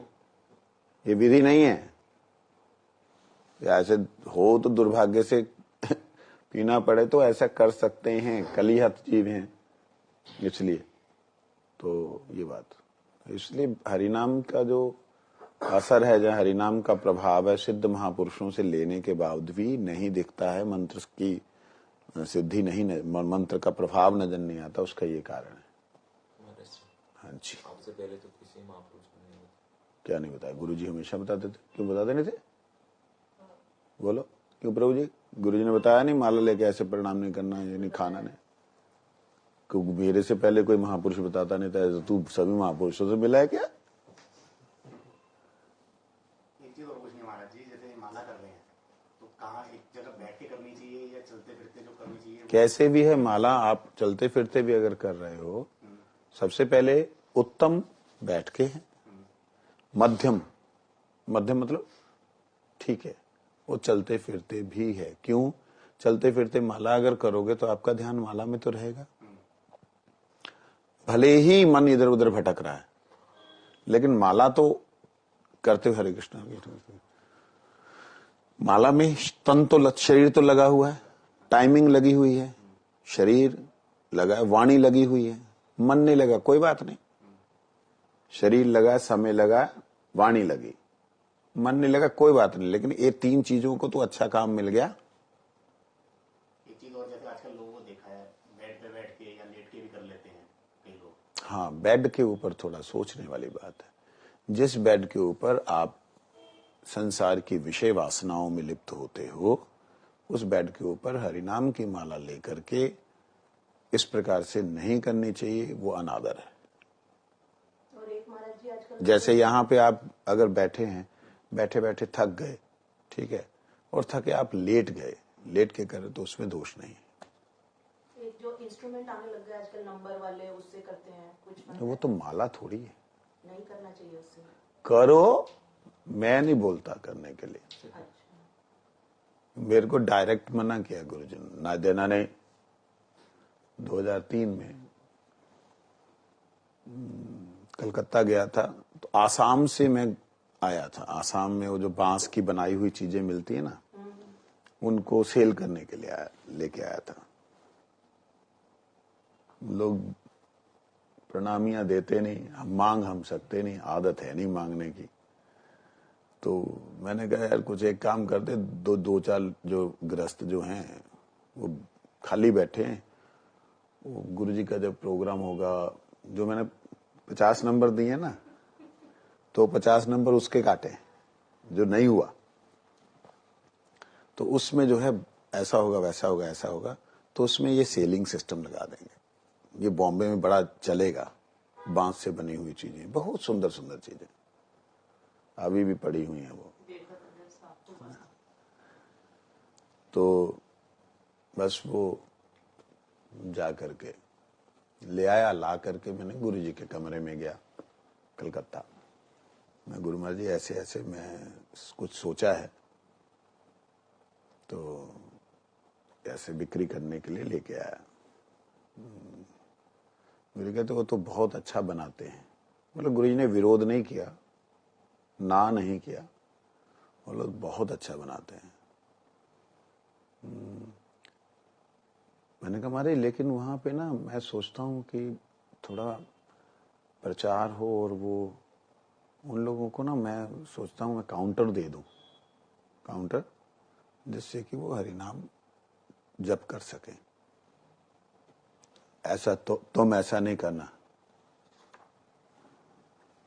विधि नहीं है। ऐसे हो तो दुर्भाग्य से पीना पड़े तो ऐसा कर सकते हैं, कलिहत जीव हैं, इसलिए तो ये बात। इसलिए हरिनाम का जो असर है, जो हरिनाम का प्रभाव है, सिद्ध महापुरुषों से लेने के बाद भी नहीं दिखता है, मंत्र की सिद्धि नहीं, मंत्र का प्रभाव नजर नहीं आता, उसका ये कारण है। हाँ जी। आपसे पहले तो किसी महापुरुष ने क्या नहीं बताया? गुरुजी हमेशा बताते थे। क्यों बताते नहीं थे? बोलो क्यों प्रभु जी? गुरुजी ने बताया नहीं माला लेके ऐसे प्रणाम नहीं करना, ये नहीं खाना नहीं? क्योंकि मेरे से पहले कोई महापुरुष बताता नहीं था, तो तू सभी महापुरुषों से मिला है क्या? एक चीज और पूछनी महाराज जी, जैसे माला कर रहे हैं तो कहाँ एक जगह बैठ के करनी चाहिए या चलते फिरते जो करनी चाहिए? कैसे भी है माला, आप चलते फिरते भी अगर कर रहे हो, सबसे पहले उत्तम बैठ के है, मध्यम मतलब ठीक है, वो चलते फिरते भी है। क्यों? चलते फिरते माला अगर करोगे तो आपका ध्यान माला में तो रहेगा, भले ही मन इधर उधर भटक रहा है, लेकिन माला तो करते हुए हरे कृष्ण, माला में तन तो शरीर तो लगा हुआ है, टाइमिंग लगी हुई है, शरीर लगा है, वाणी लगी हुई है, मन नहीं लगा, कोई बात नहीं। शरीर लगा, समय लगा, वाणी लगी, मन नहीं लगा, कोई बात नहीं। लेकिन ये तीन चीजों को तो अच्छा काम मिल गया। एक चीज और, जैसे आजकल लोगों को देखा है बेड पे बैठ के या लेट के भी कर लेते हैं कई लोग। हाँ, बेड के ऊपर थोड़ा सोचने वाली बात है। जिस बेड के ऊपर आप संसार की विषय वासनाओं में लिप्त होते हो, उस बेड के ऊपर हरिनाम की माला लेकर के इस प्रकार से नहीं करनी चाहिए, वो अनादर है। और एक महाराज जी आजकल जैसे यहाँ पे आप अगर बैठे हैं, बैठे बैठे थक गए, ठीक है, और थके आप लेट गए, लेट के करें तो उसमें दोष नहीं है। एक जो इंस्ट्रूमेंट आने लग गए आजकल नंबर वाले, उससे करते हैं कुछ, तो वो तो माला थोड़ी है, नहीं करना चाहिए उससे। करो, मैं नहीं बोलता करने के लिए। अच्छा, मेरे को डायरेक्ट मना किया गुरुजी ने, ना देना नहीं। 2003 में कलकत्ता गया था, तो आसाम से मैं आया था। आसाम में वो जो बांस की बनाई हुई चीजें मिलती है ना, उनको सेल करने के लिए लेके आया था। लोग प्रणामियां देते नहीं, हम सकते नहीं, आदत है नहीं मांगने की। तो मैंने कहा यार कुछ एक काम करते, दो चार जो गृहस्थ जो हैं वो खाली बैठे हैं, वो गुरुजी का जब प्रोग्राम होगा, जो मैंने 50 नंबर दिए ना, तो 50 नंबर उसके काटे जो नहीं हुआ, तो उसमें जो है ऐसा होगा, वैसा होगा, ऐसा होगा, तो उसमें ये सेलिंग सिस्टम लगा देंगे। ये बॉम्बे में बड़ा चलेगा, बांस से बनी हुई चीजें, बहुत सुंदर सुंदर चीजें अभी भी पड़ी हुई हैं वो। तो बस वो जा करके ले आया, ला करके मैंने गुरुजी के कमरे में गया कलकत्ता। मैं गुरु महाराज जी ऐसे ऐसे मैं कुछ सोचा है, तो ऐसे बिक्री करने के लिए लेके आया। गुरु कहते वो तो बहुत अच्छा बनाते हैं। मतलब गुरुजी ने विरोध नहीं किया, ना नहीं किया, वो लोग बहुत अच्छा बनाते हैं। मैंने कहा मारे, लेकिन वहां पे ना मैं सोचता हूँ कि थोड़ा प्रचार हो और वो उन लोगों को ना मैं सोचता हूँ मैं काउंटर दे दूं, काउंटर, जिससे कि वो हरिनाम जप कर सके। ऐसा तो तुम ऐसा नहीं करना।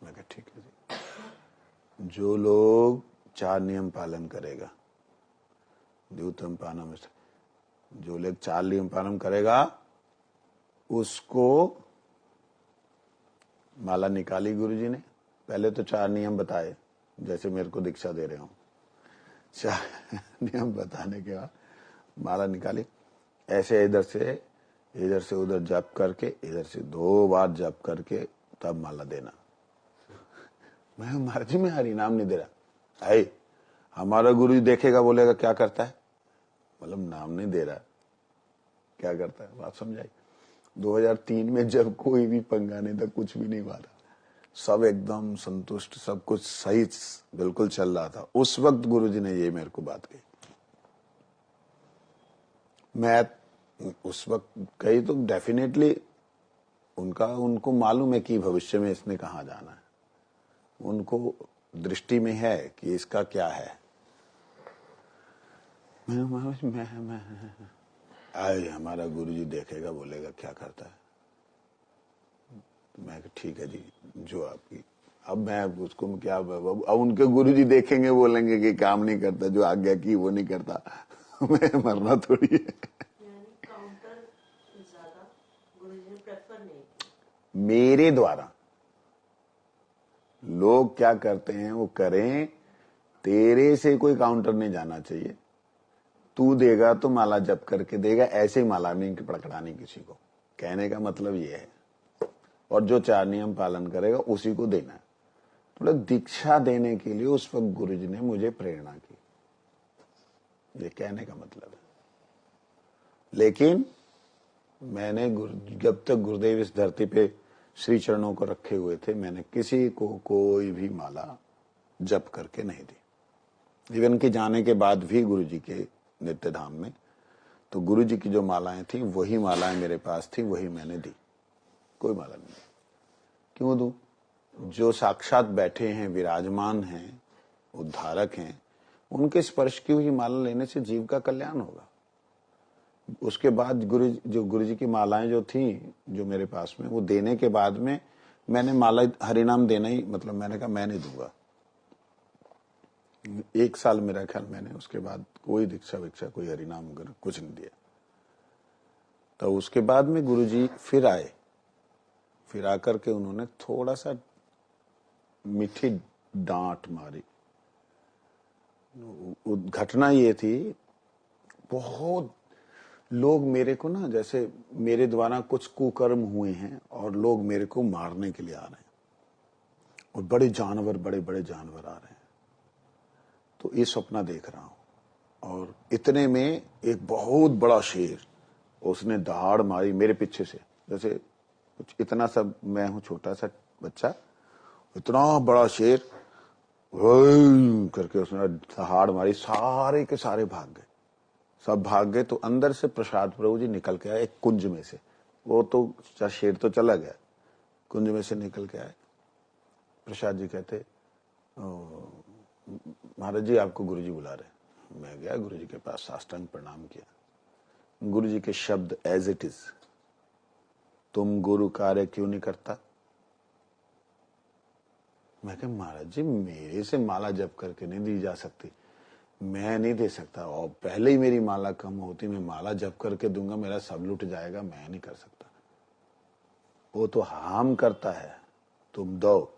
मैं कहा ठीक है जी। जो लोग 4 नियम पालन करेगा, द्यूतम पानम, जो लोग 4 नियम पालन करेगा उसको माला निकाली गुरुजी ने। पहले तो 4 नियम बताए, जैसे मेरे को दीक्षा दे रहे हो। 4 नियम बताने के बाद माला निकाली, ऐसे इधर से उधर जप करके, इधर से 2 बार जप करके तब माला देना। मैं महाराज जी मैं हरिनाम नहीं दे रहा है। हमारा गुरु देखेगा बोलेगा क्या करता है, मतलब नाम नहीं दे रहा, क्या करता है, बात समझाई। 2003 में जब कोई भी पंगा नहीं था, कुछ भी नहीं हुआ था, सब एकदम संतुष्ट, सब कुछ सही बिल्कुल चल रहा था, उस वक्त गुरुजी ने ये मेरे को बात कही। मैं उस वक्त कही तो डेफिनेटली उनको मालूम है कि भविष्य में इसने कहाँ जाना है, उनको दृष्टि में है कि इसका क्या है। मैं आए हमारा गुरुजी देखेगा बोलेगा क्या करता है। मैं ठीक है जी, जो आपकी। अब मैं उसको क्या, अब उनके गुरुजी देखेंगे बोलेंगे कि काम नहीं करता, जो आज्ञा की वो नहीं करता। मैं मरना थोड़ी है। यानी काउंटर ज्यादा गुरुजी ने प्रेफर नहीं किया। मेरे द्वारा लोग क्या करते हैं वो करें, तेरे से कोई काउंटर नहीं जाना चाहिए। तू देगा तो माला जप करके देगा, ऐसे ही माला नहीं पकड़ानी किसी को। कहने का मतलब ये है। और जो 4 नियम पालन करेगा उसी को देना है। तो दीक्षा देने के लिए उस वक्त गुरुजी ने मुझे प्रेरणा की, ये कहने का मतलब है। लेकिन मैंने जब तक गुरुदेव इस धरती पे श्री चरणों को रखे हुए थे, मैंने किसी को कोई भी माला जप करके नहीं दी। इवन कि जाने के बाद भी गुरुजी के नित्य धाम में, तो गुरुजी की जो मालाएं थी वही मालाएं मेरे पास थी, वही मैंने दी, कोई माला नहीं। क्यों दूं? जो साक्षात बैठे हैं, विराजमान हैं, उद्धारक हैं, उनके स्पर्श की हुई माला लेने से जीव का कल्याण होगा। उसके बाद गुरुजी की मालाएं जो थी जो मेरे पास में, वो देने के बाद में मैंने माला हरिनाम देना ही, मतलब मैंने कहा मैं नहीं दूंगा। 1 साल मेरा ख्याल मैंने उसके बाद कोई दीक्षा विक्षा कोई हरिनाम वगैरह कुछ नहीं दिया। तो उसके बाद में गुरुजी फिर आए, फिर आकर के उन्होंने थोड़ा सा मीठी डांट मारी। घटना ये थी, बहुत लोग मेरे को ना, जैसे मेरे द्वारा कुछ कुकर्म हुए हैं और लोग मेरे को मारने के लिए आ रहे हैं, और बड़े बड़े जानवर आ रहे हैं। तो ये सपना देख रहा हूं, और इतने में एक बहुत बड़ा शेर उसने दहाड़ मारी मेरे पीछे से, जैसे कुछ इतना सा, मैं हूं छोटा सा बच्चा, इतना बड़ा शेर करके उसने दहाड़ मारी, सारे के सारे भाग गए, सब भाग गए। तो अंदर से प्रसाद प्रभु जी निकल के आए एक कुंज में से। वो तो शेर तो चला गया, कुंज में से निकल के आए। प्रसाद जी कहते महाराज जी आपको गुरुजी बुला रहे। मैं गया गुरुजी के पास, साष्टांग प्रणाम किया। गुरुजी के शब्द एज इट इज, तुम गुरु कार्य क्यों नहीं करता? मैं कहा महाराज जी मेरे से माला जप करके नहीं दी जा सकती, मैं नहीं दे सकता, और पहले ही मेरी माला कम होती, मैं माला जप करके दूंगा मेरा सब लुट जाएगा, मैं नहीं कर सकता। वो तो हम करता है, तुम दो।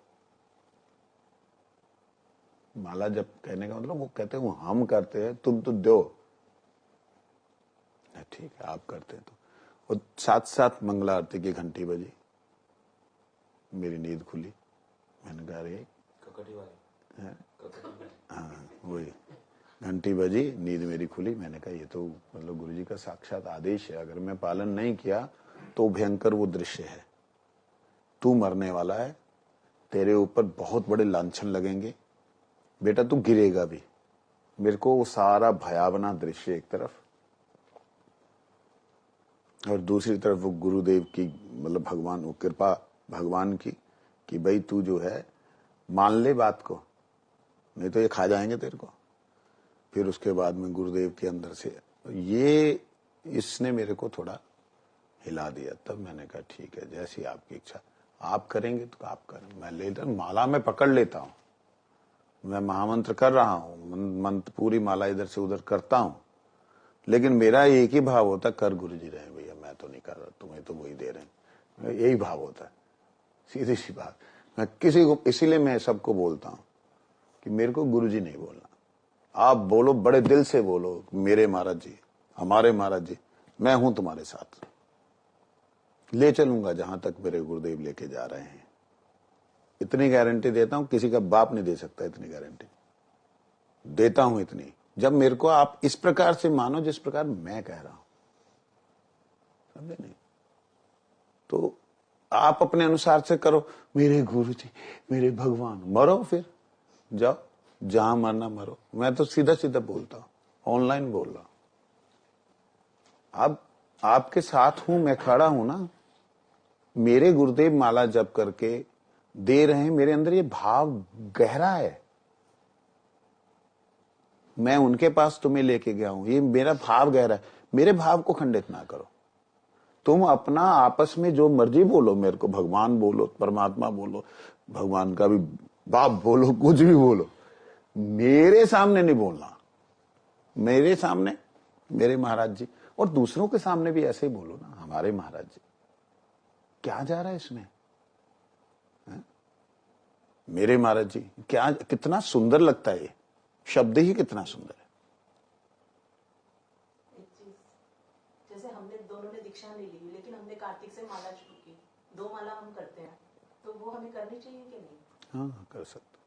माला जप कहने का मतलब वो कहते हैं हम करते हैं, तुम तो दो। ठीक है आप करते हैं तो। और साथ साथ मंगला आरती की घंटी बजी, मेरी नींद खुली। मैंने कहा रे हाँ वही घंटी बजी, नींद मेरी खुली। मैंने कहा ये तो मतलब गुरुजी का साक्षात आदेश है, अगर मैं पालन नहीं किया तो भयंकर वो दृश्य है। तू मरने वाला है, तेरे ऊपर बहुत बड़े लांछन लगेंगे, बेटा तू गिरेगा भी। मेरे को वो सारा भयावना दृश्य एक तरफ, और दूसरी तरफ वो गुरुदेव की, मतलब भगवान, वो कृपा भगवान की कि भाई तू जो है मान ले बात को, नहीं तो ये खा जाएंगे तेरे को। फिर उसके बाद में गुरुदेव के अंदर से ये इसने मेरे को थोड़ा हिला दिया। तब मैंने कहा ठीक है, जैसी आपकी इच्छा, आप करेंगे तो आप करें। मैं लेता माला में पकड़ लेता हूं, मैं महामंत्र कर रहा हूं, मंत्र पूरी माला इधर से उधर करता हूं, लेकिन मेरा एक ही भाव होता, कर गुरुजी रहे भैया, मैं तो नहीं कर रहा, तुम्हें तो वही दे रहे हैं, यही भाव होता है, सीधी सी बात। मैं किसी को, इसीलिए मैं सबको बोलता हूं कि मेरे को गुरुजी नहीं बोलना, आप बोलो बड़े दिल से बोलो, मेरे महाराज जी, हमारे महाराज जी, मैं हूं तुम्हारे साथ, ले चलूंगा जहां तक मेरे गुरुदेव लेके जा रहे हैं। इतनी गारंटी देता हूं, किसी का बाप नहीं दे सकता, इतनी गारंटी देता हूं इतनी। जब मेरे को आप इस प्रकार से मानो जिस प्रकार मैं कह रहा हूं, समझे नहीं? तो आप अपने अनुसार से करो, मेरे गुरु जी, मेरे भगवान, मरो फिर जाओ, जहां मरना मरो। मैं तो सीधा सीधा बोलता हूं, ऑनलाइन बोल रहा हूं। अब आपके साथ हूं, मैं खड़ा हूं ना, मेरे गुरुदेव माला जप करके दे रहे हैं, मेरे अंदर ये भाव गहरा है, मैं उनके पास तुम्हें लेके गया हूं, ये मेरा भाव गहरा है, मेरे भाव को खंडित ना करो। तुम अपना आपस में जो मर्जी बोलो, मेरे को भगवान बोलो, परमात्मा बोलो, भगवान का भी बाप बोलो, कुछ भी बोलो, मेरे सामने नहीं बोलना। मेरे सामने मेरे महाराज जी, और दूसरों के सामने भी ऐसे ही बोलो ना, हमारे महाराज जी। क्या जा रहा है इसमें? है? मेरे महाराज जी, क्या कितना सुंदर लगता है, ये शब्द ही कितना सुंदर है। एक चीज, जैसे हमने दोनों ने दीक्षा नहीं ली, लेकिन हमने कार्तिक से माला शुरू की, 2 माला हम करते हैं, तो वो हमें करनी चाहिए कि नहीं? हाँ, कर सकते,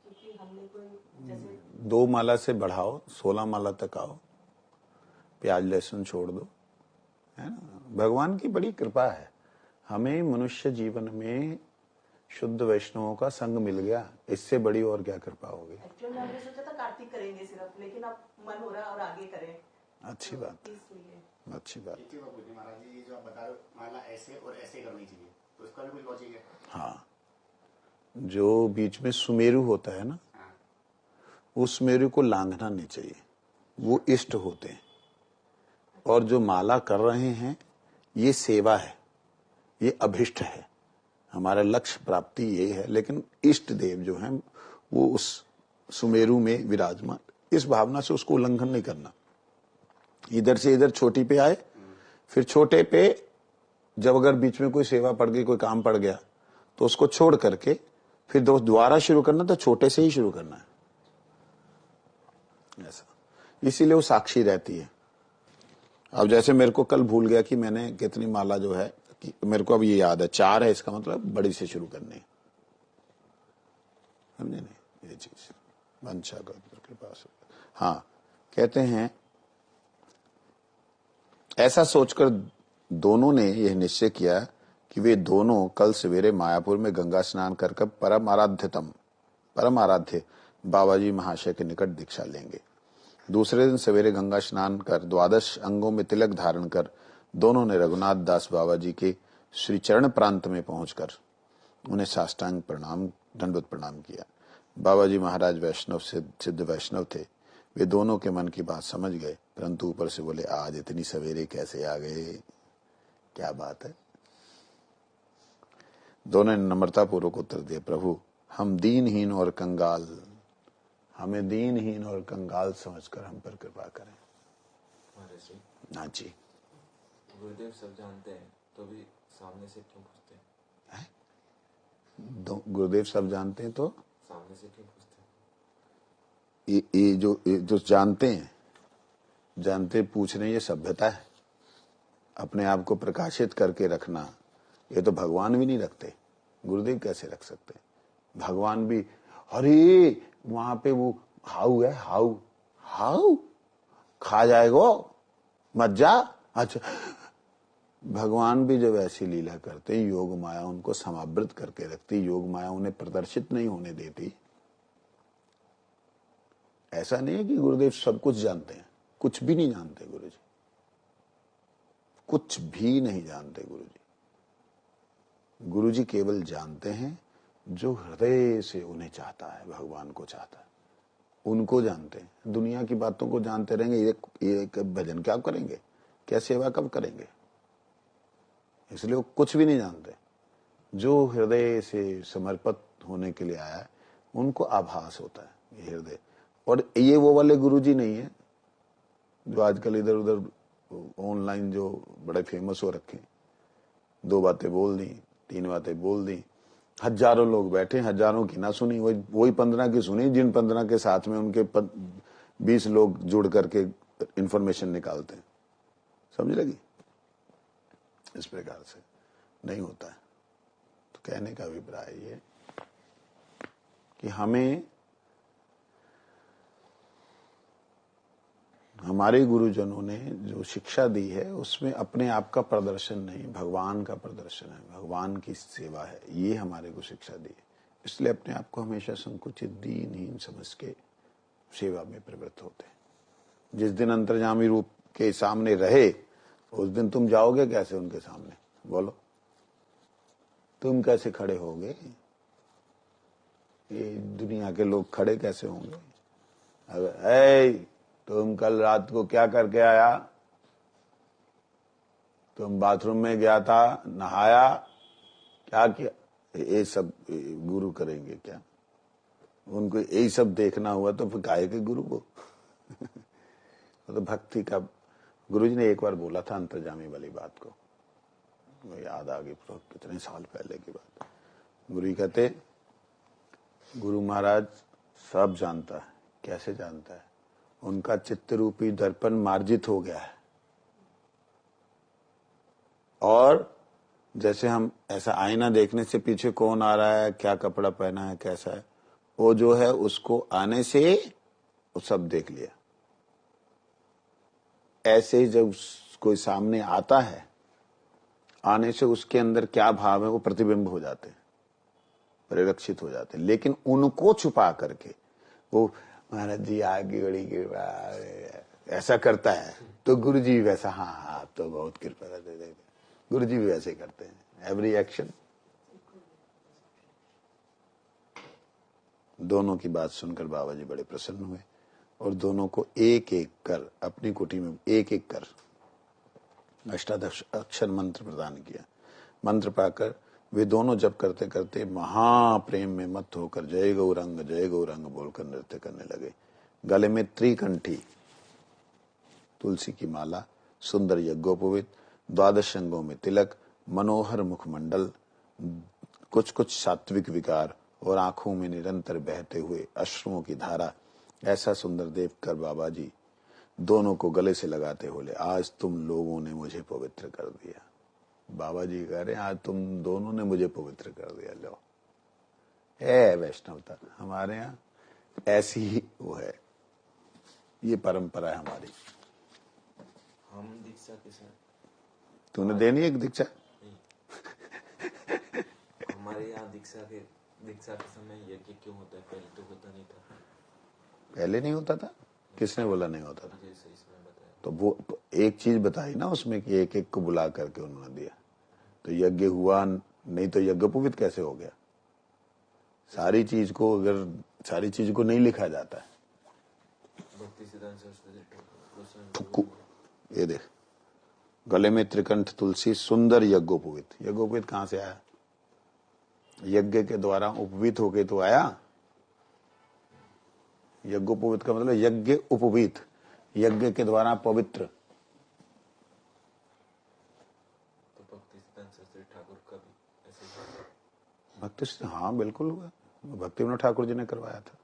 क्योंकि हमने कोई जैसे 2 माला से बढ़ाओ, 16 माला तक आओ, प्याज लहसुन छोड़ दो, है ना। भगवान की बड़ी कृपा है, हमें मनुष्य जीवन में शुद्ध वैष्णवों का संग मिल गया, इससे बड़ी और क्या कृपा होगी। एक्चुअली हमने सोचा था कार्तिक करेंगे सिर्फ, लेकिन अब मन हो रहा है और आगे करें। अच्छी तो बात, प्लीज सुनिए। अच्छी बात। एक चीज और पूछनी महाराज जी, ये जो आप बता रहे हो माला ऐसे और ऐसे करनी चाहिए, तो इसका भी कोई लॉजिक है? हाँ, जो बीच में सुमेरु होता है ना, हाँ। उस सुमेरु को लांघना नहीं चाहिए, वो इष्ट होते हैं। और जो माला कर रहे हैं, ये सेवा है, ये अभिष्ट है, हमारा लक्ष्य प्राप्ति ये है, लेकिन इष्ट देव जो हैं वो उस सुमेरु में विराजमान, इस भावना से उसको उल्लंघन नहीं करना। इधर से इधर छोटी पे आए, फिर छोटे पे जब अगर बीच में कोई सेवा पड़ गई, कोई काम पड़ गया, तो उसको छोड़ करके फिर दोबारा शुरू करना, तो छोटे से ही शुरू करना है, ऐसा। इसीलिए वो साक्षी रहती है। अब जैसे मेरे को कल भूल गया कि मैंने कितनी माला जो है, कि मेरे को अब ये याद है 4 है, इसका मतलब बड़ी से शुरू करनी है, समझे नहीं? ये चीज वंशा के पास। हाँ, कहते हैं ऐसा सोचकर दोनों ने यह निश्चय किया कि वे दोनों कल सवेरे मायापुर में गंगा स्नान कर परम आराध्य बाबाजी महाशय के निकट दीक्षा लेंगे। दूसरे दिन सवेरे गंगा स्नान कर 12 अंगों में तिलक धारण कर दोनों ने रघुनाथ दास बाबा जी के श्री चरण प्रांत में पहुंचकर उन्हें साष्टांग प्रणाम, दंडवत प्रणाम किया। बाबा जी महाराज वैष्णव सिद्ध वैष्णव थे, वे दोनों के मन की बात समझ गए, परंतु ऊपर से बोले, आज इतनी सवेरे कैसे आ गए, क्या बात है। दोनों ने नम्रता पूर्वक उत्तर दिया, प्रभु हम दीनहीन और कंगाल, हमें दीनहीन और कंगाल समझकर हम पर कृपा करें। हाँ जी। गुरुदेव सब जानते हैं तो भी सामने से क्यों पूछते हैं? गुरुदेव सब जानते हैं तो सामने से क्यों पूछते हैं? ये जो जानते पूछ रहे हैं, ये सभ्यता है। अपने आप को प्रकाशित करके रखना, ये तो भगवान भी नहीं रखते, गुरुदेव कैसे रख सकते? भगवान भी, अरे वहां पे वो हाउ है, हाउ खा जाएगो, मत जा। अच्छा, भगवान भी जब ऐसी लीला करते, योग माया उनको समावृत करके रखती, योग माया उन्हें प्रदर्शित नहीं होने देती। ऐसा नहीं है कि गुरुदेव सब कुछ जानते हैं, कुछ भी नहीं जानते गुरुजी, कुछ भी नहीं जानते गुरुजी। गुरुजी केवल जानते हैं जो हृदय से उन्हें चाहता है, भगवान को चाहता है, उनको जानते हैं। दुनिया की बातों को जानते रहेंगे, ये भजन क्या करेंगे, क्या सेवा कब करेंगे, इसलिए वो कुछ भी नहीं जानते। जो हृदय से समर्पित होने के लिए आया है उनको आभास होता है ये हृदय। और ये वो वाले गुरुजी नहीं है जो आजकल इधर उधर ऑनलाइन जो बड़े फेमस हो रखे, 2 बातें बोल दी, 3 बातें बोल दी, हजारों लोग बैठे, हजारों की ना सुनी, वही 15 की सुनी, जिन 15 के साथ में उनके 20 लोग जुड़ करके इंफॉर्मेशन निकालते हैं। समझ लगी? इस प्रकार से नहीं होता है। तो कहने का अभिप्राय ये कि हमें हमारे गुरुजनों ने जो शिक्षा दी है उसमें अपने आप का प्रदर्शन नहीं, भगवान का प्रदर्शन है, भगवान की सेवा है, ये हमारे को शिक्षा दी है। इसलिए अपने आप को हमेशा संकुचित, दीनहीन समझ के सेवा में प्रवृत्त होते हैं। जिस दिन अंतर्यामी रूप के सामने रहे उस दिन तुम जाओगे कैसे उनके सामने, बोलो? तुम कैसे खड़े होगे? ये दुनिया के लोग खड़े कैसे होंगे? अगर तुम कल रात को क्या करके आया, तुम बाथरूम में गया था, नहाया, क्या किया, ये सब गुरु करेंगे क्या? उनको यही सब देखना हुआ तो फिर काहे के गुरु को? तो भक्ति का गुरुजी ने एक बार बोला था अंतर्जामी वाली बात को, याद आ गई, कितने साल पहले की बात। गुरु कहते, गुरु महाराज सब जानता है। कैसे जानता है? उनका चित्त रूपी दर्पण मार्जित हो गया है, और जैसे हम ऐसा आईना देखने से पीछे कौन आ रहा है, क्या कपड़ा पहना है, कैसा है, वो जो है उसको आने से वो सब देख लिया। ऐसे ही जब कोई सामने आता है, आने से उसके अंदर क्या भाव है वो प्रतिबिंब हो जाते हैं, परिलक्षित हो जाते हैं। लेकिन उनको छुपा करके वो महाराज जी आगे बड़ी कृपा ऐसा करता है, तो गुरु जी वैसा, हाँ आप तो बहुत कृपा करते, गुरु जी भी वैसे करते हैं। Every action. दोनों की बात सुनकर बाबा जी बड़े प्रसन्न हुए और दोनों को एक एक कर अपनी कुटी में एक एक कर अष्टादश अक्षर मंत्र प्रदान किया। मंत्र पाकर वे दोनों जप करते करते महाप्रेम में मत होकर जय गौरंग बोलकर नृत्य करने लगे। गले में त्रिकंठी तुलसी की माला, सुंदर यज्ञोपवीत, 12 अंगों में तिलक, मनोहर मुखमंडल, कुछ कुछ सात्विक विकार और आंखों में निरंतर बहते हुए अश्रुओं की धारा, ऐसा सुंदर देख कर बाबा जी दोनों को गले से लगाते बोले, आज तुम लोगों ने मुझे पवित्र कर दिया। बाबा जी कह रहे हैं आज तुम दोनों ने मुझे पवित्र कर दिया। लो, है वैष्णवता हमारे यहाँ ऐसी ही वो है, ये परंपरा है हमारी। हम दीक्षा के साथ, तूने देनी एक दीक्षा? हमारे यहाँ दीक्षा के समय यज्ञ क्यों होता है? पहले तो होता नहीं था। पहले नहीं होता था? किसने बोला नहीं होता था? मुझे सही समय बताया। तो वो एक चीज बताई ना उसमें कि एक एक को बुला करके उन्होंने दिया, तो यज्ञ हुआ नहीं तो यज्ञोपवीत कैसे हो गया? सारी चीज को अगर सारी चीज को नहीं लिखा जाता है भक्ति सिद्धांत सरस्वती तो ये देख, गले में त्रिकंठ तुलसी, सुंदर यज्ञोपवीत। यज्ञोपवीत कहां से आया? यज्ञ के द्वारा उपवीत होके तो आया। यज्ञोपवीत का मतलब यज्ञ उपवीत, यज्ञ के द्वारा पवित्र। तो भक्ति सिद्धांत सरस्वती ठाकुर का भी ऐसे ही? भक्ति, हाँ बिल्कुल हुआ, भक्ति विनोद ठाकुर जी ने करवाया था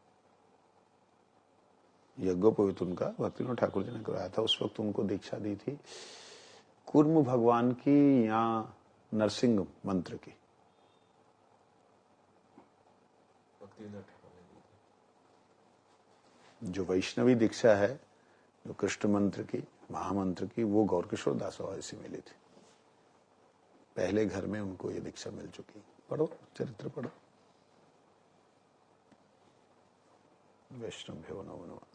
यज्ञोपवीत, उनका भक्ति विनोद ठाकुर जी ने करवाया था। उस वक्त उनको दीक्षा दी थी कूर्म भगवान की या नरसिंह मंत्र की। भक्ति विनोद ठाकुर ने दी। जो वैष्णवी दीक्षा है, जो कृष्ण मंत्र की, महामंत्र की, वो गौरकिशोर दास बाबा से मिली थी। पहले घर में उनको ये दीक्षा मिल चुकी। पढ़ो चरित्र, पढ़ो। वैष्णव नमो नमः।